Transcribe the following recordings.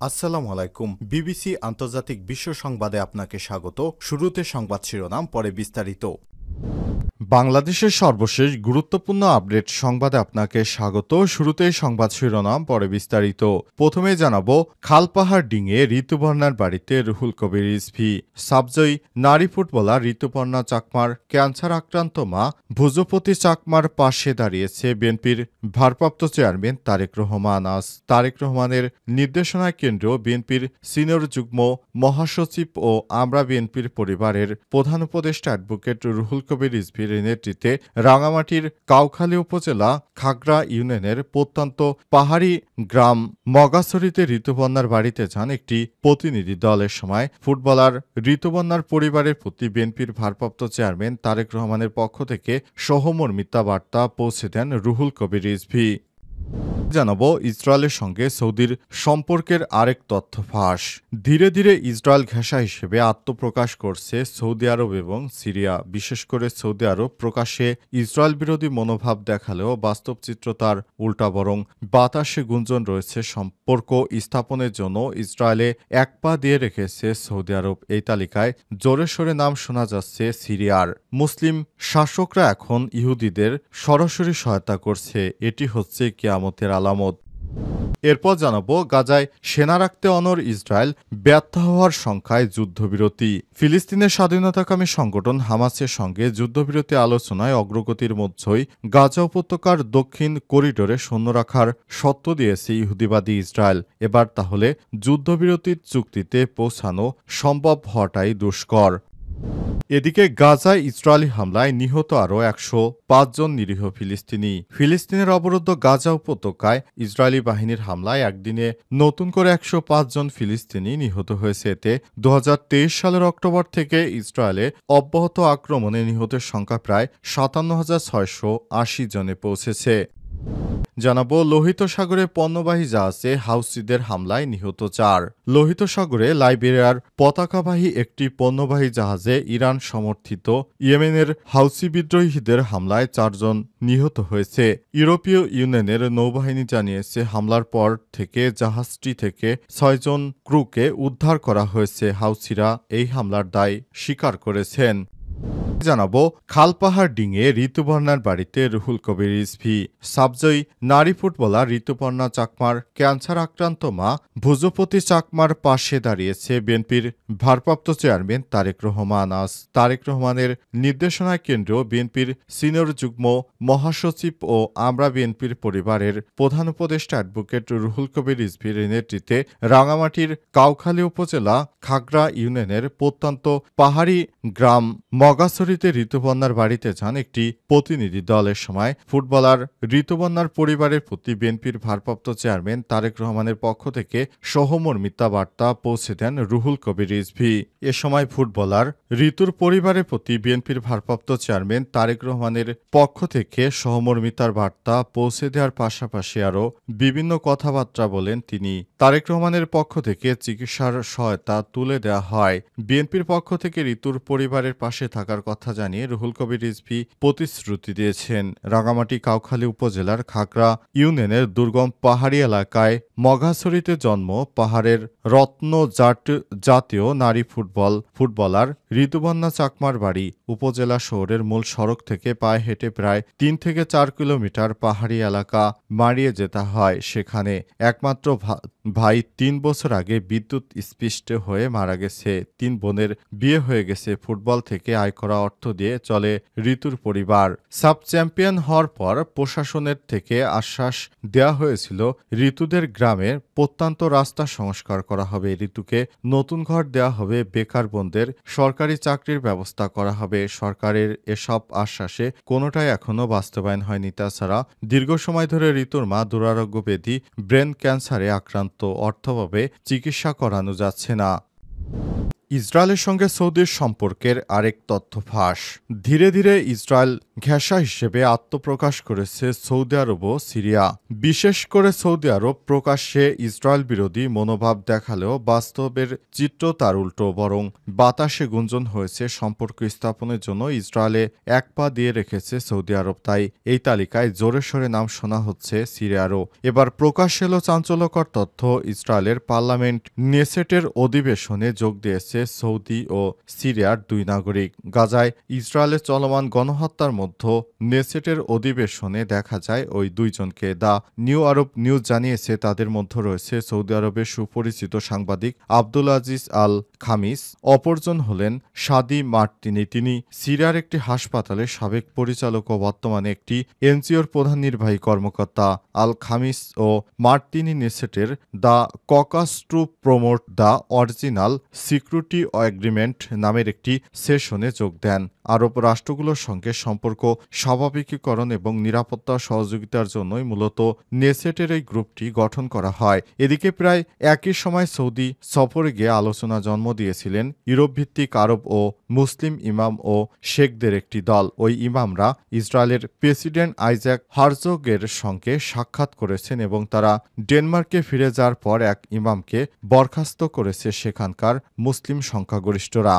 আসসালামু আলাইকুম। বিবিসি আন্তর্জাতিক বিশ্ব সংবাদে আপনাকে স্বাগত। শুরুতে সংবাদ শিরোনাম, পরে বিস্তারিত। বাংলাদেশের সর্বশেষ গুরুত্বপূর্ণ আপডেট সংবাদে আপনাকে স্বাগত। শুরুতেই সংবাদ শিরোনাম, পরে বিস্তারিত। প্রথমে জানাবো, খালপাহাড় ডিঙে ঋতুপর্ণার বাড়িতে রুহুল কবির রিজভী। সাবজয়ী নারী ফুটবলার ঋতুপর্ণা চাকমার ক্যান্সার আক্রান্ত মা ভুজপতি চাকমার পাশে দাঁড়িয়েছে বিএনপির ভারপ্রাপ্ত চেয়ারম্যান তারেক রহমান। আজ তারেক রহমানের নির্দেশনায় কেন্দ্রীয় বিএনপির সিনিয়র যুগ্ম মহাসচিব ও আমরা বিএনপির পরিবারের প্রধান উপদেষ্টা অ্যাডভোকেট রুহুল কবির রিজভীর নেতৃত্বে রাঙামাটির কাউখালী উপজেলা খাগড়া ইউনিয়নের প্রত্যন্ত পাহাড়ি গ্রাম মগাছড়িতে ঋতুপর্ণার বাড়িতে যান একটি প্রতিনিধি দলের সময় ফুটবলার ঋতুপর্ণার পরিবারের প্রতি বিএনপির ভারপ্রাপ্ত চেয়ারম্যান তারেক রহমানের পক্ষ থেকে সহমর্মিতা বার্তা পৌঁছে দেন রুহুল কবির রিজভী। জানাবো, ইসরায়েলের সঙ্গে সৌদির সম্পর্কের আরেক তথ্য ফাঁস। ধীরে ধীরে ইসরায়েল ঘেঁষা হিসেবে আত্মপ্রকাশ করছে সৌদি আরব এবং সিরিয়া। বিশেষ করে সৌদি আরব প্রকাশ্যে ইসরায়েল বিরোধী মনোভাব দেখালেও বাস্তব চিত্র তার উল্টা, বরং বাতাসে গুঞ্জন রয়েছে সম্পর্ক স্থাপনের জন্য ইসরায়েলে এক পা দিয়ে রেখেছে সৌদি আরব। এই তালিকায় জোরে সোরে নাম শোনা যাচ্ছে সিরিয়ার। মুসলিম শাসকরা এখন ইহুদিদের সরাসরি সহায়তা করছে, এটি হচ্ছে কিয়ামতের আলামত। এরপর জানাবো, গাজায় সেনা রাখতে অনড় ইসরায়েল, ব্যর্থ হওয়ার সংখ্যায় যুদ্ধবিরতি। ফিলিস্তিনের স্বাধীনতাকামী সংগঠন হামাসের সঙ্গে যুদ্ধবিরতি আলোচনায় অগ্রগতির মধ্যেই গাজা উপত্যকার দক্ষিণ করিডোরে সৈন্য রাখার শর্ত দিয়েছে ইহুদিবাদী ইসরায়েল। এবার তাহলে যুদ্ধবিরতির চুক্তিতে পৌঁছানো সম্ভব হওয়াটাই দুষ্কর। এদিকে গাজায় ইসরায়েলি হামলায় নিহত আরও ১০৫ জন নিরীহ ফিলিস্তিনি। ফিলিস্তিনের অবরুদ্ধ গাজা উপত্যকায় ইসরায়েলি বাহিনীর হামলায় একদিনে নতুন করে ১০৫ জন ফিলিস্তিনি নিহত হয়েছে। এতে ২০২৩ সালের অক্টোবর থেকে ইসরায়েলে অব্যাহত আক্রমণে নিহতের সংখ্যা প্রায় ৫৭,৬৮০ জনে পৌঁছেছে। জানাবো, লোহিত সাগরে পণ্যবাহী জাহাজে হাউসিদের হামলায় নিহত ৪। লোহিত সাগরে লাইবেরিয়ার পতাকাবাহী একটি পণ্যবাহী জাহাজে ইরান সমর্থিত ইয়েমেনের হাউসি বিদ্রোহীদের হামলায় ৪ জন নিহত হয়েছে। ইউরোপীয় ইউনিয়নের নৌবাহিনী জানিয়েছে, হামলার পর থেকে জাহাজটি থেকে ৬ জন ক্রুকে উদ্ধার করা হয়েছে। হাউসিরা এই হামলার দায় স্বীকার করেছেন। জানাবো, খালপাহাড় ডিঙে ঋতুপর্ণার বাড়িতে রুহুল কবির রিজভী। সাবজয়ী নারী ফুটবলার ঋতুপর্ণা চাকমার ক্যান্সার আক্রান্ত মা ভুজপতি চাকমার পাশে দাঁড়িয়েছে বিএনপির ভারপ্রাপ্ত চেয়ারম্যান তারেক রহমান। আজ তারেক রহমানের নির্দেশনায় কেন্দ্রীয় বিএনপির সিনিয়র যুগ্ম মহাসচিব ও আমরা বিএনপির পরিবারের প্রধান উপদেষ্টা অ্যাডভোকেট রুহুল কবির রিজভীর নেতৃত্বে রাঙামাটির কাউখালী উপজেলা খাগড়া ইউনিয়নের প্রত্যন্ত পাহাড়ি গ্রাম মগাছড়িতে ঋতুপর্ণার বাড়িতে যান একটি প্রতিনিধি দলের সময় ফুটবলার ঋতুপর্ণার পরিবারের প্রতি বিএনপির ভারপ্রাপ্ত চেয়ারম্যান তারেক রহমানের পক্ষ থেকে সহমর্মিতা বার্তা পৌঁছে দেন রুহুল কবির রিজভী। এ সময় ফুটবলার ঋতুর পরিবারের প্রতি বিএনপির ভারপ্রাপ্ত চেয়ারম্যান তারেক রহমানের পক্ষ থেকে সহমর্মিতার বার্তা পৌঁছে দেওয়ার পাশাপাশি আরও বিভিন্ন কথাবার্তা বলেন তিনি। তারেক রহমানের পক্ষ থেকে চিকিৎসার সহায়তা তুলে দেওয়া হয়। বিএনপির পক্ষ থেকে ঋতুর পরিবারের পাশে থাকার কথা জানিয়ে রুহুল কবির রিজভী প্রতিশ্রুতি দিয়েছেন। রাঙামাটি কাউখালী উপজেলার খাগড়া ইউনিয়নের দুর্গম পাহাড়ি এলাকায় মগাছড়িতে জন্ম পাহাড়ের রত্ন জাতীয় নারী ফুটবলার ঋতুপর্ণা চাকমার বাড়ি। উপজেলা শহরের মূল সড়ক থেকে পায়ে হেঁটে প্রায় ৩ থেকে ৪ কিলোমিটার পাহাড়ি এলাকা মারিয়ে যেতে হয়। সেখানে একমাত্র ভাই ৩ বছর আগে বিদ্যুৎ স্পৃষ্টে হয়ে মারা গেছে। ৩ বোনের বিয়ে হয়ে গেছে। ফুটবল থেকে আয় করা অর্থ দিয়ে চলে ঋতুর পরিবার। সাব চ্যাম্পিয়ন হওয়ার পর প্রশাসনের থেকে আশ্বাস দেওয়া হয়েছিল, ঋতুদের গ্রামের প্রত্যন্ত রাস্তা সংস্কার করা হবে, ঋতুকে নতুন ঘর দেওয়া হবে, বেকার বোনদের সরকারি চাকরির ব্যবস্থা করা হবে। সরকারের এসব আশ্বাসে কোনোটাই এখনো বাস্তবায়ন হয়নি। তাছাড়া দীর্ঘ সময় ধরে ঋতুর মা দুরারোগ্য ব্যাধি ব্রেন ক্যান্সারে আক্রান্ত, অর্থভাবে চিকিৎসা করানো যাচ্ছে না। ইসরায়েলের সঙ্গে সৌদির সম্পর্কের আরেক তথ্য ফাঁস। ধীরে ধীরে ইসরায়েল ঘেঁষা হিসেবে আত্মপ্রকাশ করেছে সৌদি আরব ও সিরিয়া। বিশেষ করে সৌদি আরব প্রকাশ্যে ইসরায়েল বিরোধী মনোভাব দেখালেও বাস্তবের চিত্র তার উল্টো, বরং বাতাসে গুঞ্জন হয়েছে সম্পর্ক স্থাপনের জন্য ইসরায়েলে এক পা দিয়ে রেখেছে সৌদি আরব। তাই এই তালিকায় জোরে সোরে নাম শোনা হচ্ছে সিরিয়ারও। এবার প্রকাশ এলো চাঞ্চল্যকর তথ্য, ইসরায়েলের পার্লামেন্ট নেসেটের অধিবেশনে যোগ দিয়েছে সৌদি ও সিরিয়ার দুই নাগরিক। গাজায় ইসরায়েলের চলমান গণহত্যার মধ্যে নেসেটের অধিবেশনে দেখা যায় ওই দুইজনকে। দ্য নিউ আরব নিউজ জানিয়েছে তাদের মধ্যে রয়েছে সৌদি আরবের সুপরিচিত সাংবাদিক আব্দুল আজিজ আল খামিস। অপরজন হলেন সাদি মার্তিনি। তিনি সিরিয়ার একটি হাসপাতালের সাবেক পরিচালক ও বর্তমানে একটি এনজিওর প্রধান নির্বাহী কর্মকর্তা। আল খামিস ও মার্তিনি নেসেটের the caucus to promote the original security agreement নামের একটি সেশনে যোগ দেন। আরব রাষ্ট্রগুলোর সঙ্গে সম্পর্ক স্বাভাবিকীকরণ এবং নিরাপত্তা সহযোগিতার জন্যই মূলত নেসেটের এই গ্রুপটি গঠন করা হয়। এদিকে প্রায় একই সময় সৌদি সফরে গিয়ে আলোচনা জন্ম দিয়েছিলেন ইউরোপ ভিত্তিক আরব ও মুসলিম ইমাম ও শেখদের একটি দল। ওই ইমামরা ইসরায়েলের প্রেসিডেন্ট আইজাক হারজোগের সঙ্গে সাক্ষাৎ করেছেন এবং তারা ডেনমার্কে ফিরে যাওয়ার পর এক ইমামকে বরখাস্ত করেছে সেখানকার মুসলিম সংখ্যাগরিষ্ঠরা।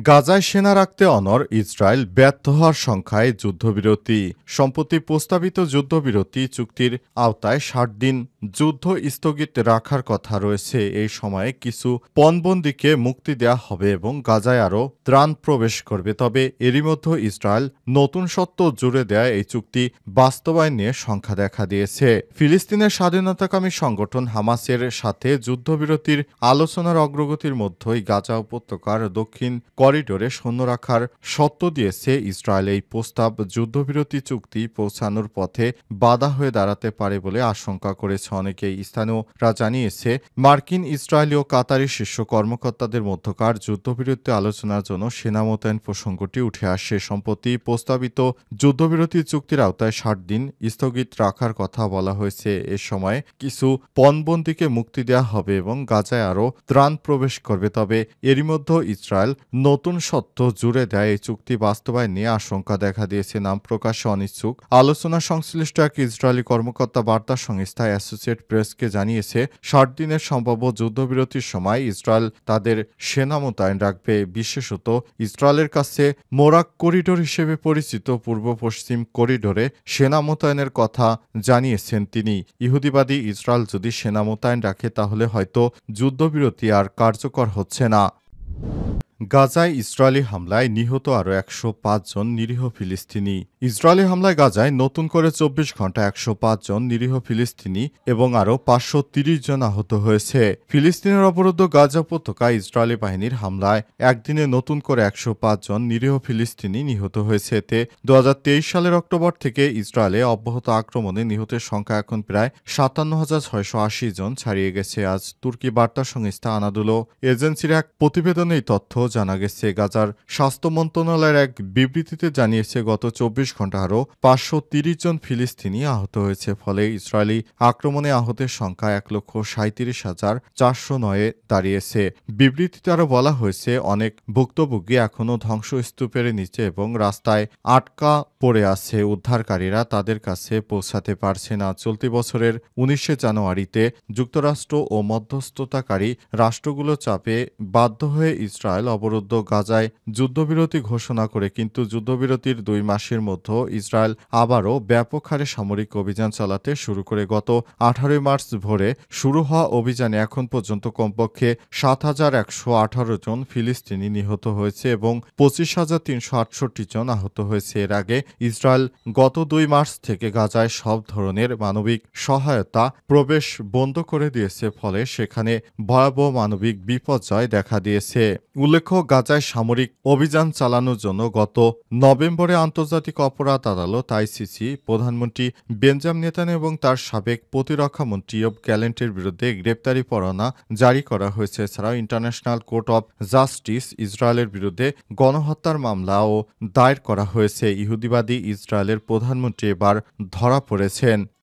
গাজায় সেনা রাখতে অনড় ইসরায়েল, ব্যর্থ হওয়ার সংখ্যায় যুদ্ধবিরতি। সম্প্রতি প্রস্তাবিত যুদ্ধবিরতি চুক্তির আওতায় ৬০ দিন যুদ্ধ স্থগিত রাখার কথা রয়েছে। এই সময়ে কিছু পণবন্দীকে মুক্তি দেওয়া হবে এবং গাজায় আরও ত্রাণ প্রবেশ করবে। তবে এরই মধ্যে ইসরায়েল নতুন সত্য জুড়ে দেয় এই চুক্তি বাস্তবায়ন নিয়ে সংখ্যা দেখা দিয়েছে। ফিলিস্তিনের স্বাধীনতাকামী সংগঠন হামাসের সাথে যুদ্ধবিরতির আলোচনার অগ্রগতির মধ্যেই গাজা উপত্যকার দক্ষিণ করিডোরে সৈন্য রাখার শর্ত দিয়েছে ইসরায়েল। এই প্রস্তাব যুদ্ধবিরতি চুক্তি পৌঁছানোর পথে বাধা হয়ে দাঁড়াতে পারে বলে আশঙ্কা করেছে অনেকেই। স্থানীয়রা জানিয়েছে মার্কিন, ইসরায়েলি ও কাতারি শীর্ষ কর্মকর্তাদের মধ্যকার যুদ্ধবিরতি আলোচনার জন্য সেনা মোতায়েন প্রসঙ্গটি উঠে আসে। সম্প্রতি প্রস্তাবিত যুদ্ধবিরতি চুক্তির আওতায় ৬০ দিন স্থগিত রাখার কথা বলা হয়েছে। এ সময় কিছু পণবন্দীকে মুক্তি দেওয়া হবে এবং গাজায় আরও ত্রাণ প্রবেশ করবে। তবে এরই মধ্যে ইসরায়েল নতুন সত্য জুড়ে দেয় এই চুক্তি বাস্তবায়ন নিয়ে আশঙ্কা দেখা দিয়েছে। নাম প্রকাশে অনিচ্ছুক আলোচনা সংশ্লিষ্ট এক ইসরায়েলি কর্মকর্তা বার্তা সংস্থা অ্যাসোসিয়েট প্রেসকে জানিয়েছে ৬০ দিনের সম্ভাব্য যুদ্ধবিরতির সময় ইসরায়েল তাদের সেনা মোতায়েন রাখবে। বিশেষত ইসরায়েলের কাছে মোরাক করিডোর হিসেবে পরিচিত পূর্ব পশ্চিম করিডোরে সেনা মোতায়েনের কথা জানিয়েছেন তিনি। ইহুদিবাদী ইসরায়েল যদি সেনা মোতায়েন রাখে তাহলে হয়তো যুদ্ধবিরতি আর কার্যকর হচ্ছে না। গাজায় ইসরায়েলি হামলায় নিহত আরও ১০৫ জন নিরীহ ফিলিস্তিনি। ইসরায়েলি হামলায় গাজায় নতুন করে ২৪ ঘণ্টায় ১০৫ জন নিরীহ ফিলিস্তিনি এবং আরও ৫৩০ জন আহত হয়েছে। ফিলিস্তিনের অবরুদ্ধ গাজা উপত্যকায় ইসরায়েলি বাহিনীর হামলায় একদিনে নতুন করে ১০৫ জন নিরীহ ফিলিস্তিনি নিহত হয়েছে। এতে ২০২৩ সালের অক্টোবর থেকে ইসরায়েলে অব্যাহত আক্রমণে নিহতের সংখ্যা এখন প্রায় ৫৭,৬৮০ জন ছাড়িয়ে গেছে। আজ তুর্কি বার্তা সংস্থা আনাদুলো এজেন্সির এক প্রতিবেদনে এই তথ্য জানা গেছে। গাজার স্বাস্থ্য মন্ত্রণালয়ের এক বিবৃতিতে জানিয়েছে গত ২৪ ঘণ্টা আরও ৫৩০ জন ফিলিস্তিনি আহত হয়েছে। ফলে ইসরায়েলি আক্রমণে আহতের সংখ্যা ১,৩৭,৪০৯-এ দাঁড়িয়েছে। বিবৃতিতে আরও বলা হয়েছে অনেক ভুক্তভোগী এখনও ধ্বংসস্তূপের নিচে এবং রাস্তায় আটকা পড়ে আছে। উদ্ধারকারীরা তাদের কাছে পৌঁছাতে পারছে না। চলতি বছরের ১৯শে জানুয়ারিতে যুক্তরাষ্ট্র ও মধ্যস্থতাকারী রাষ্ট্রগুলো চাপে বাধ্য হয়ে ইসরায়েল অবরুদ্ধ গাজায় যুদ্ধবিরতি ঘোষণা করে, কিন্তু যুদ্ধবিরতির ২ মাসের মধ্যে ইসরায়েল আবারও ব্যাপক হারে সামরিক অভিযান চালাতে শুরু করে। গত ১৮ মার্চ ভোরে শুরু হওয়া অভিযানে এখন পর্যন্ত কমপক্ষে ৭,১১৮ জন ফিলিস্তিনি নিহত হয়েছে এবং ২৫,৩৬৮ জন আহত হয়েছে। এর আগে ইসরায়েল গত ২ মার্চ থেকে গাজায় সব ধরনের মানবিক সহায়তা প্রবেশ বন্ধ করে দিয়েছে, ফলে সেখানে ভয়াবহ মানবিক বিপর্যয় দেখা দিয়েছে। উল্লেখ্য, গাজায় সামরিক অভিযান চালানোর জন্য গত নভেম্বরে আন্তর্জাতিক অপরাধ আদালত আইসিসি প্রধানমন্ত্রী বেঞ্জামিন নেতানিয়াহু এবং তার সাবেক প্রতিরক্ষামন্ত্রী ইয়োব গ্যালেন্টের বিরুদ্ধে গ্রেপ্তারি পরোয়ানা জারি করা হয়েছে। এছাড়াও ইন্টারন্যাশনাল কোর্ট অব জাস্টিস ইসরায়েলের বিরুদ্ধে গণহত্যার মামলাও দায়ের করা হয়েছে। ইহুদিবাদী ইসরায়েলের প্রধানমন্ত্রী এবার ধরা পড়েছেন।